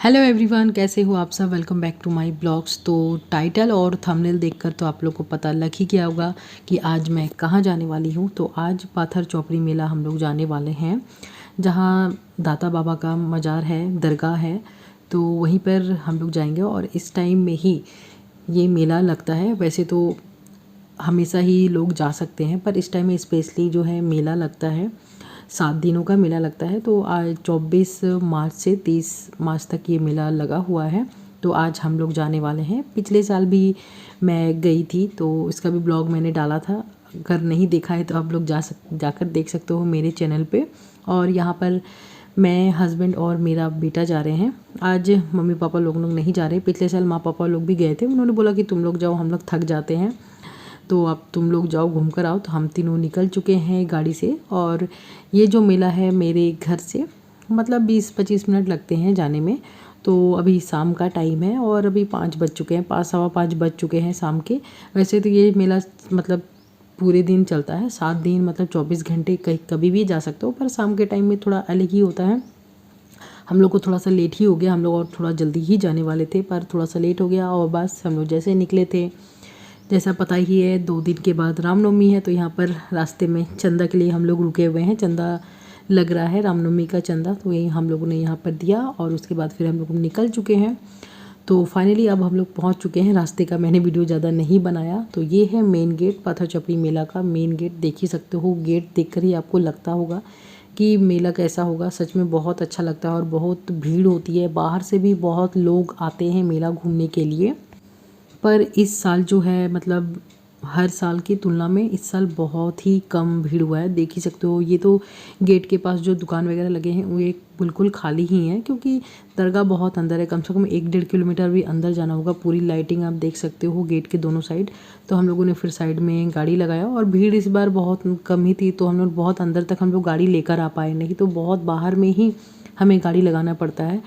Hello everyone, कैसे हो आप सब। Welcome back to my blogs. तो टाइटल और थंबनेल देखकर तो आप लोग को पता लग ही गया होगा कि आज मैं कहाँ जाने वाली हूँ। तो आज पाथर चौपड़ी मेला हम लोग जाने वाले हैं, जहाँ दाता बाबा का मज़ार है, दरगाह है। तो वहीं पर हम लोग जाएंगे और इस टाइम में ही ये मेला लगता है। वैसे तो हमेशा ही लोग जा सकते हैं, पर इस टाइम में स्पेशली जो है मेला लगता है। 7 दिनों का मेला लगता है। तो आज 24 मार्च से 30 मार्च तक ये मेला लगा हुआ है। तो आज हम लोग जाने वाले हैं। पिछले साल भी मैं गई थी, तो इसका भी ब्लॉग मैंने डाला था। अगर नहीं देखा है तो आप लोग जाकर देख सकते हो मेरे चैनल पे। और यहाँ पर मैं, हस्बैंड और मेरा बेटा जा रहे हैं। आज मम्मी पापा लोग नहीं जा रहे। पिछले साल माँ पापा लोग भी गए थे, उन्होंने बोला कि तुम लोग जाओ, हम लोग थक जाते हैं, तो अब तुम लोग जाओ, घूम कर आओ। तो हम तीनों निकल चुके हैं गाड़ी से। और ये जो मेला है मेरे घर से मतलब 20-25 मिनट लगते हैं जाने में। तो अभी शाम का टाइम है और अभी 5 बज चुके हैं, 5 सवा 5 बज चुके हैं शाम के। वैसे तो ये मेला मतलब पूरे दिन चलता है, 7 दिन मतलब 24 घंटे, कहीं कभी भी जा सकते हो। पर शाम के टाइम में थोड़ा अलग ही होता है। हम लोग को थोड़ा सा लेट ही हो गया, हम लोग और थोड़ा जल्दी ही जाने वाले थे पर थोड़ा सा लेट हो गया। और बस हम लोग जैसे निकले थे, जैसा पता ही है 2 दिन के बाद रामनवमी है। तो यहाँ पर रास्ते में चंदा के लिए हम लोग रुके हुए हैं। चंदा लग रहा है, रामनवमी का चंदा, तो यही हम लोगों ने यहाँ पर दिया और उसके बाद फिर हम लोग निकल चुके हैं। तो फाइनली अब हम लोग पहुँच चुके हैं। रास्ते का मैंने वीडियो ज़्यादा नहीं बनाया। तो ये है मेन गेट, पाथर चौपड़ी मेला का मेन गेट। देख ही सकते हो, गेट देखकर ही आपको लगता होगा कि मेला कैसा होगा। सच में बहुत अच्छा लगता है और बहुत भीड़ होती है। बाहर से भी बहुत लोग आते हैं मेला घूमने के लिए। पर इस साल जो है मतलब हर साल की तुलना में इस साल बहुत ही कम भीड़ हुआ है। देख ही सकते हो, ये तो गेट के पास जो दुकान वगैरह लगे हैं वो एक बिल्कुल खाली ही हैं, क्योंकि दरगाह बहुत अंदर है। कम से कम 1-1.5 किलोमीटर भी अंदर जाना होगा। पूरी लाइटिंग आप देख सकते हो गेट के दोनों साइड। तो हम लोगों ने फिर साइड में गाड़ी लगाया और भीड़ इस बार बहुत कम ही थी। तो हम लोग बहुत अंदर तक हम लोग गाड़ी लेकर आ पाए, नहीं तो बहुत बाहर में ही हमें गाड़ी लगाना पड़ता है।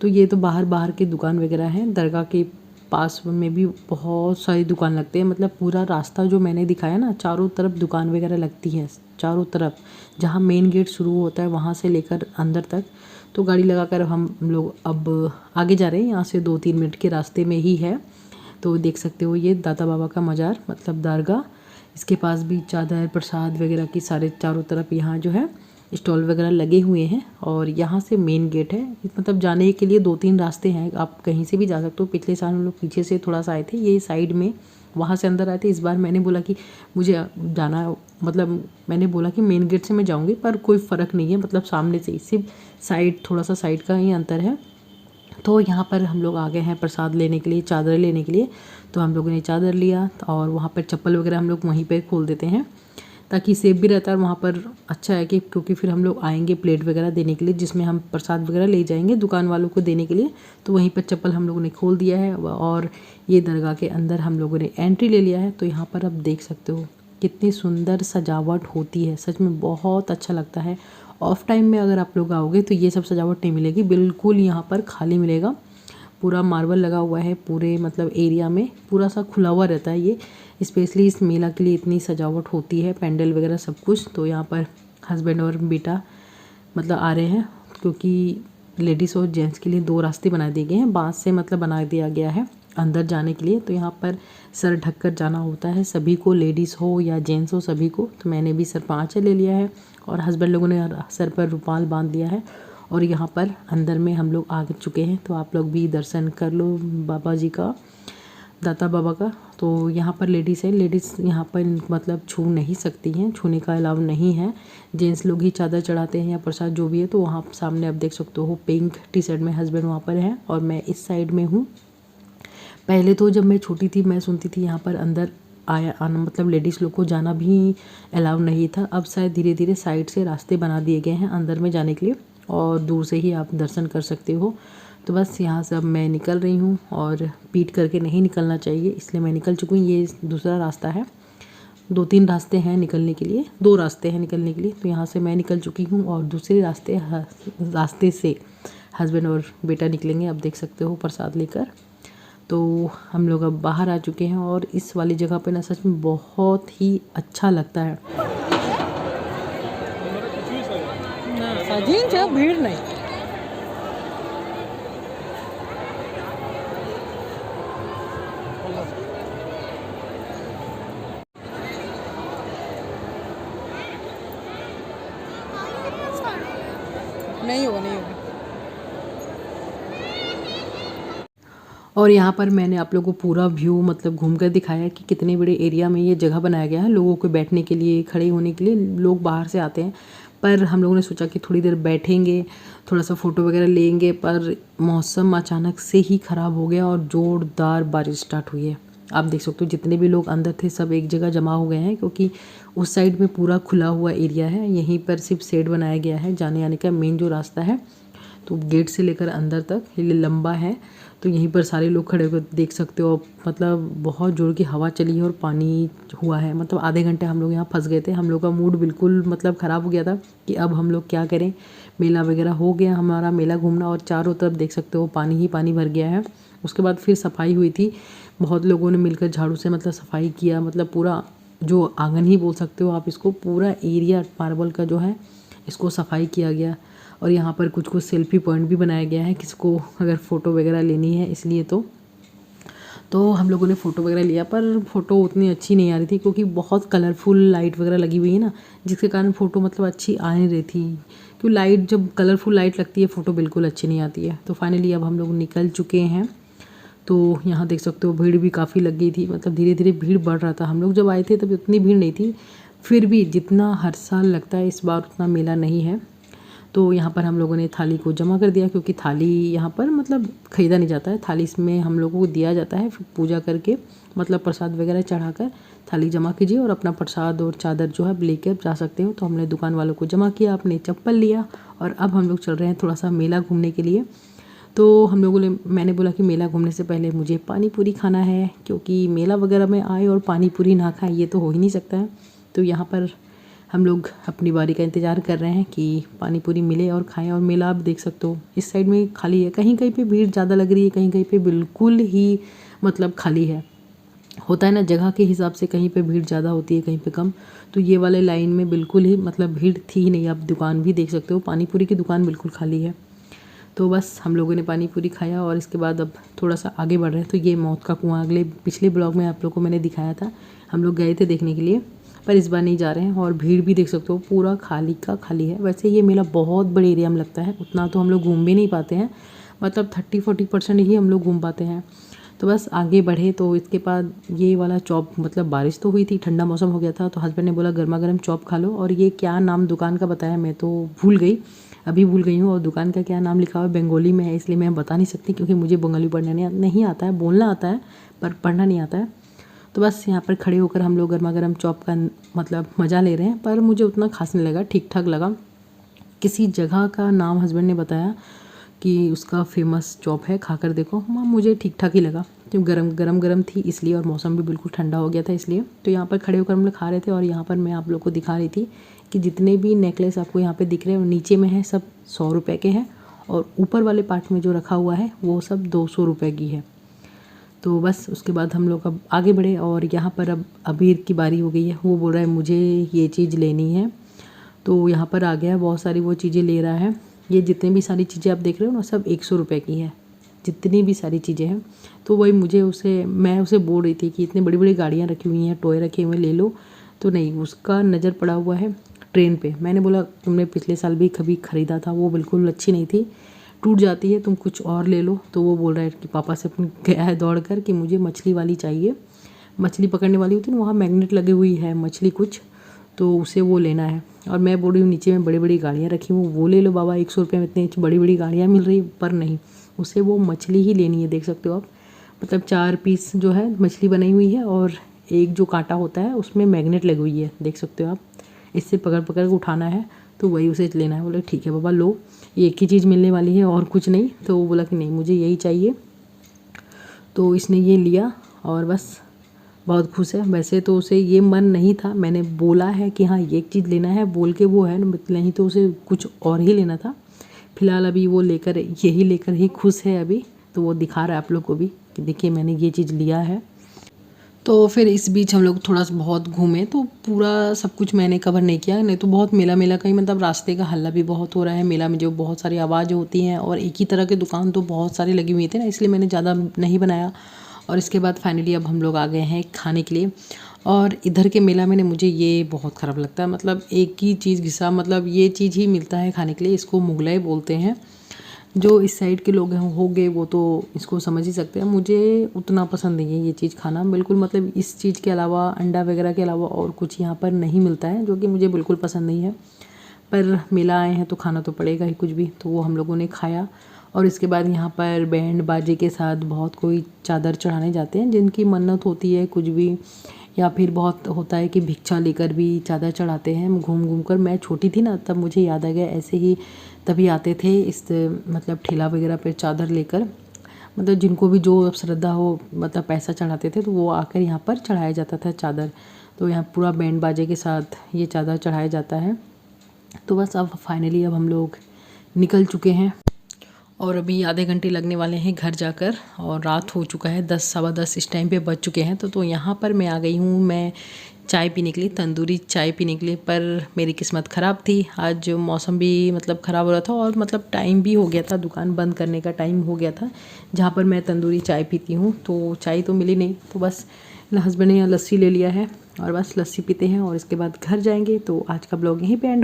तो ये तो बाहर बाहर की दुकान वगैरह हैं। दरगाह के पास में भी बहुत सारी दुकान लगते हैं। मतलब पूरा रास्ता जो मैंने दिखाया ना, चारों तरफ दुकान वगैरह लगती है, चारों तरफ। जहाँ मेन गेट शुरू होता है वहाँ से लेकर अंदर तक। तो गाड़ी लगाकर हम लोग अब आगे जा रहे हैं। यहाँ से 2-3 मिनट के रास्ते में ही है। तो देख सकते हो ये दाता बाबा का मज़ार मतलब दरगाह। इसके पास भी चादर प्रसाद वगैरह की सारे चारों तरफ यहाँ जो है स्टॉल वगैरह लगे हुए हैं। और यहाँ से मेन गेट है। मतलब जाने के लिए 2-3 रास्ते हैं, आप कहीं से भी जा सकते हो। पिछले साल हम लोग पीछे से थोड़ा सा आए थे, ये साइड में वहाँ से अंदर आए थे। इस बार मैंने बोला कि मुझे जाना, मतलब मैंने बोला कि मेन गेट से मैं जाऊँगी, पर कोई फ़र्क नहीं है, मतलब सामने से ही सिर्फ साइड, थोड़ा सा साइड का ही अंतर है। तो यहाँ पर हम लोग आ गए हैं प्रसाद लेने के लिए, चादर लेने के लिए। तो हम लोगों ने चादर लिया और वहाँ पर चप्पल वगैरह हम लोग वहीं पर खोल देते हैं, ताकि सेफ भी रहता है। और वहाँ पर अच्छा है कि क्योंकि फिर हम लोग आएंगे प्लेट वगैरह देने के लिए, जिसमें हम प्रसाद वगैरह ले जाएंगे दुकान वालों को देने के लिए। तो वहीं पर चप्पल हम लोगों ने खोल दिया है और ये दरगाह के अंदर हम लोगों ने एंट्री ले लिया है। तो यहाँ पर आप देख सकते हो कितनी सुंदर सजावट होती है, सच में बहुत अच्छा लगता है। ऑफ टाइम में अगर आप लोग आओगे तो ये सब सजावट नहीं मिलेगी, बिल्कुल यहाँ पर खाली मिलेगा। पूरा मार्बल लगा हुआ है पूरे मतलब एरिया में, पूरा सा खुला हुआ रहता है ये। स्पेशली इस मेला के लिए इतनी सजावट होती है, पैंडल वगैरह सब कुछ। तो यहाँ पर हस्बैंड और बेटा मतलब आ रहे हैं, क्योंकि लेडीज़ और जेंट्स के लिए 2 रास्ते बना दिए गए हैं, बांस से मतलब बना दिया गया है अंदर जाने के लिए। तो यहाँ पर सर ढककर जाना होता है सभी को, लेडीज़ हो या जेंट्स हो सभी को। तो मैंने भी सर पर आँचल ले लिया है और हस्बैंड लोगों ने सर पर रुमाल बांध दिया है। और यहाँ पर अंदर में हम लोग आ चुके हैं। तो आप लोग भी दर्शन कर लो बाबा जी का, दाता बाबा का। तो यहाँ पर लेडीज़ है, लेडीज़ यहाँ पर मतलब छू नहीं सकती हैं, छूने का अलाउ नहीं है। जेंट्स लोग ही चादर चढ़ाते हैं या प्रसाद जो भी है। तो वहाँ सामने आप देख सकते हो पिंक टी शर्ट में हस्बैंड वहाँ पर है और मैं इस साइड में हूँ। पहले तो जब मैं छोटी थी मैं सुनती थी यहाँ पर अंदर आना मतलब लेडीज़ लोग को जाना भी अलाउ नहीं था। अब शायद धीरे धीरे साइड से रास्ते बना दिए गए हैं अंदर में जाने के लिए और दूर से ही आप दर्शन कर सकते हो। तो बस यहाँ से अब मैं निकल रही हूँ और पीट करके नहीं निकलना चाहिए, इसलिए मैं निकल चुकी हूँ। ये दूसरा रास्ता है, 2-3 रास्ते हैं निकलने के लिए, 2 रास्ते हैं निकलने के लिए। तो यहाँ से मैं निकल चुकी हूँ और दूसरे रास्ते से हस्बैंड और बेटा निकलेंगे। अब देख सकते हो प्रसाद लेकर। तो हम लोग अब बाहर आ चुके हैं और इस वाली जगह पे ना सच में बहुत ही अच्छा लगता है। भीड़ नहीं नहीं होगा नहीं होगा। और यहाँ पर मैंने आप लोगों को पूरा व्यू मतलब घूम कर दिखाया कि कितने बड़े एरिया में ये जगह बनाया गया है लोगों को बैठने के लिए, खड़े होने के लिए। लोग बाहर से आते हैं, पर हम लोगों ने सोचा कि थोड़ी देर बैठेंगे, थोड़ा सा फ़ोटो वगैरह लेंगे, पर मौसम अचानक से ही ख़राब हो गया और ज़ोरदार बारिश स्टार्ट हुई है। आप देख सकते हो जितने भी लोग अंदर थे सब एक जगह जमा हो गए हैं, क्योंकि उस साइड में पूरा खुला हुआ एरिया है, यहीं पर सिर्फ शेड बनाया गया है जाने आने का। मेन जो रास्ता है तो गेट से लेकर अंदर तक ये लंबा है, तो यहीं पर सारे लोग खड़े होकर देख सकते हो। मतलब बहुत जोर की हवा चली है और पानी हुआ है, मतलब आधे घंटे हम लोग यहाँ फंस गए थे। हम लोग का मूड बिल्कुल मतलब ख़राब हो गया था कि अब हम लोग क्या करें। मेला वगैरह हो गया हमारा, मेला घूमना, और चारों तरफ देख सकते हो पानी ही पानी भर गया है। उसके बाद फिर सफाई हुई थी, बहुत लोगों ने मिलकर झाड़ू से मतलब सफाई किया, मतलब पूरा जो आंगन ही बोल सकते हो आप इसको, पूरा एरिया मार्बल का जो है इसको सफाई किया गया। और यहाँ पर कुछ कुछ सेल्फी पॉइंट भी बनाया गया है, किसको अगर फ़ोटो वगैरह लेनी है इसलिए। तो हम लोगों ने फ़ोटो वगैरह लिया, पर फ़ोटो उतनी अच्छी नहीं आ रही थी क्योंकि बहुत कलरफुल लाइट वगैरह लगी हुई है ना, जिसके कारण फ़ोटो मतलब अच्छी आ नहीं रही थी। क्योंकि लाइट जब कलरफुल लाइट लगती है फ़ोटो बिल्कुल अच्छी नहीं आती है। तो फाइनली अब हम लोग निकल चुके हैं। तो यहाँ देख सकते हो भीड़ भी काफ़ी लग गई थी, मतलब धीरे धीरे भीड़ बढ़ रहा था। हम लोग जब आए थे तब उतनी भीड़ नहीं थी, फिर भी जितना हर साल लगता है इस बार उतना मेला नहीं है। तो यहाँ पर हम लोगों ने थाली को जमा कर दिया, क्योंकि थाली यहाँ पर मतलब ख़रीदा नहीं जाता है, थाली इसमें हम लोगों को दिया जाता है। फिर पूजा करके मतलब प्रसाद वगैरह चढ़ाकर थाली जमा कीजिए और अपना प्रसाद और चादर जो है लेकर जा सकते हो। तो हमने दुकान वालों को जमा किया, अपने चप्पल लिया, और अब हम लोग चल रहे हैं थोड़ा सा मेला घूमने के लिए। तो हम लोगों ने मैंने बोला कि मेला घूमने से पहले मुझे पानी पूरी खाना है, क्योंकि मेला वगैरह में आए और पानी पूरी ना खाएं ये तो हो ही नहीं सकता है। तो यहाँ पर हम लोग अपनी बारी का इंतज़ार कर रहे हैं कि पानी पूरी मिले और खाएं। और मेला आप देख सकते हो इस साइड में खाली है, कहीं कहीं पे भीड़ ज़्यादा लग रही है, कहीं कहीं पे बिल्कुल ही मतलब खाली है। होता है ना जगह के हिसाब से, कहीं पे भीड़ ज़्यादा होती है कहीं पे कम। तो ये वाले लाइन में बिल्कुल ही मतलब भीड़ थी ही नहीं। आप दुकान भी देख सकते हो, पानी पूरी की दुकान बिल्कुल खाली है। तो बस हम लोगों ने पानी पूरी खाया और इसके बाद अब थोड़ा सा आगे बढ़ रहे हैं। तो ये मौत का कुआं अगले पिछले ब्लॉग में आप लोगों को मैंने दिखाया था, हम लोग गए थे देखने के लिए, पर इस बार नहीं जा रहे हैं। और भीड़ भी देख सकते हो पूरा खाली का खाली है। वैसे ये मेला बहुत बड़े एरिया में लगता है, उतना तो हम लोग घूम भी नहीं पाते हैं, मतलब 30-40% ही हम लोग घूम पाते हैं। तो बस आगे बढ़े तो इसके बाद ये वाला चॉप, मतलब बारिश तो हुई थी, ठंडा मौसम हो गया था, तो हस्बैंड ने बोला गर्मा गर्म चॉप खा लो। और ये क्या नाम दुकान का बताया मैं तो भूल गई, अभी भूल गई हूँ। और दुकान का क्या नाम लिखा हुआ है बंगाली में है, इसलिए मैं बता नहीं सकती, क्योंकि मुझे बंगाली पढ़ना नहीं आता है, बोलना आता है पर पढ़ना नहीं आता है। तो बस यहाँ पर खड़े होकर हम लोग गर्मा गर्म चॉप का मतलब मज़ा ले रहे हैं, पर मुझे उतना खास नहीं लगा, ठीक ठाक लगा। किसी जगह का नाम हस्बैंड ने बताया कि उसका फेमस चॉप है, खाकर देखो। मुझे ठीक ठाक ही लगा, तो गरम थी इसलिए, और मौसम भी बिल्कुल ठंडा हो गया था इसलिए। तो यहाँ पर खड़े होकर हम लोग खा रहे थे। और यहाँ पर मैं आप लोग को दिखा रही थी कि जितने भी नेकलेस आपको यहाँ पे दिख रहे हैं नीचे में है सब 100 रुपये के हैं, और ऊपर वाले पार्ट में जो रखा हुआ है वो सब 200 रुपये की है। तो बस उसके बाद हम लोग अब आगे बढ़े, और यहाँ पर अब अबीर की बारी हो गई है। वो बोल रहा है मुझे ये चीज़ लेनी है, तो यहाँ पर आ गया, बहुत सारी वो चीज़ें ले रहा है। ये जितनी भी सारी चीज़ें आप देख रहे हो ना सब 100 रुपये की है, जितनी भी सारी चीज़ें हैं। तो वही मैं उसे बोल रही थी कि इतनी बड़ी बड़ी गाड़ियाँ रखी हुई हैं, टॉय रखे हुए, ले लो। तो नहीं, उसका नज़र पड़ा हुआ है ट्रेन पे। मैंने बोला तुमने पिछले साल भी कभी ख़रीदा था, वो बिल्कुल अच्छी नहीं थी, टूट जाती है, तुम कुछ और ले लो। तो वो बोल रहा है कि पापा से गया है दौड़ कर कि मुझे मछली वाली चाहिए, मछली पकड़ने वाली होती है ना, वहाँ मैग्नेट लगी हुई है मछली कुछ, तो उसे वो लेना है। और मैं बोल रही हूँ नीचे में बड़ी बड़ी गाड़ियाँ रखी हुई, वो ले लो बाबा, 100 रुपये में इतनी बड़ी बड़ी गाड़ियाँ मिल रही, पर नहीं, उसे वो मछली ही लेनी है। देख सकते हो आप, मतलब 4 पीस जो है मछली बनाई हुई है, और एक जो कांटा होता है उसमें मैग्नेट लगी हुई है, देख सकते हो आप, इससे पकड़ पकड़ के उठाना है, तो वही उसे लेना है। बोले ठीक है बाबा लो, ये एक ही चीज़ मिलने वाली है और कुछ नहीं। तो वो बोला कि नहीं मुझे यही चाहिए, तो इसने ये लिया और बस बहुत खुश है। वैसे तो उसे ये मन नहीं था, मैंने बोला है कि हाँ ये एक चीज़ लेना है बोल के वो है, नहीं तो उसे कुछ और ही लेना था। फ़िलहाल अभी वो यही लेकर ही खुश है अभी। तो वो दिखा रहा है आप लोग को भी कि देखिए मैंने ये चीज़ लिया है। तो फिर इस बीच हम लोग थोड़ा सा बहुत घूमे, तो पूरा सब कुछ मैंने कवर नहीं किया, नहीं तो बहुत मेला मेला का ही, मतलब रास्ते का हल्ला भी बहुत हो रहा है मेला में, जो बहुत सारी आवाज़ होती हैं, और एक ही तरह के दुकान तो बहुत सारी लगी हुई थी ना, इसलिए मैंने ज़्यादा नहीं बनाया। और इसके बाद फाइनली अब हम लोग आ गए हैं खाने के लिए। और इधर के मेला में मुझे ये बहुत ख़राब लगता है, मतलब एक ही चीज़ घिसा, मतलब ये चीज़ ही मिलता है खाने के लिए, इसको मुगलाई बोलते हैं। जो इस साइड के लोग हैं हो गए वो तो इसको समझ ही सकते हैं। मुझे उतना पसंद नहीं है ये चीज़ खाना बिल्कुल, मतलब इस चीज़ के अलावा, अंडा वगैरह के अलावा और कुछ यहाँ पर नहीं मिलता है, जो कि मुझे बिल्कुल पसंद नहीं है। पर मेला आए हैं तो खाना तो पड़ेगा ही कुछ भी, तो वो हम लोगों ने खाया। और इसके बाद यहाँ पर बैंड बाजे के साथ बहुत कोई चादर चढ़ाने जाते हैं, जिनकी मन्नत होती है कुछ भी, या फिर बहुत होता है कि भिक्षा लेकर भी चादर चढ़ाते हैं घूम घूम कर। मैं छोटी थी ना, तब मुझे याद आ गया, ऐसे ही तभी आते थे इस मतलब ठेला वगैरह पे चादर लेकर, मतलब जिनको भी जो श्रद्धा हो, मतलब पैसा चढ़ाते थे तो वो आकर यहाँ पर चढ़ाया जाता था चादर। तो यहाँ पूरा बैंड बाजे के साथ ये चादर चढ़ाया जाता है। तो बस अब फाइनली अब हम लोग निकल चुके हैं और अभी आधे घंटे लगने वाले हैं घर जाकर, और रात हो चुका है 10 सवा 10 इस टाइम पे बज चुके हैं। तो यहाँ पर मैं आ गई हूँ, मैं चाय पीने के लिए, तंदूरी चाय पीने के लिए। पर मेरी किस्मत ख़राब थी, आज मौसम भी मतलब ख़राब हो रहा था और मतलब टाइम भी हो गया था, दुकान बंद करने का टाइम हो गया था जहाँ पर मैं तंदूरी चाय पीती हूँ। तो चाय तो मिली नहीं, तो बस हस्बैंड ने यहाँ लस्सी ले लिया है और बस लस्सी पीते हैं और इसके बाद घर जाएंगे। तो आज का ब्लॉग यहीं पे एंड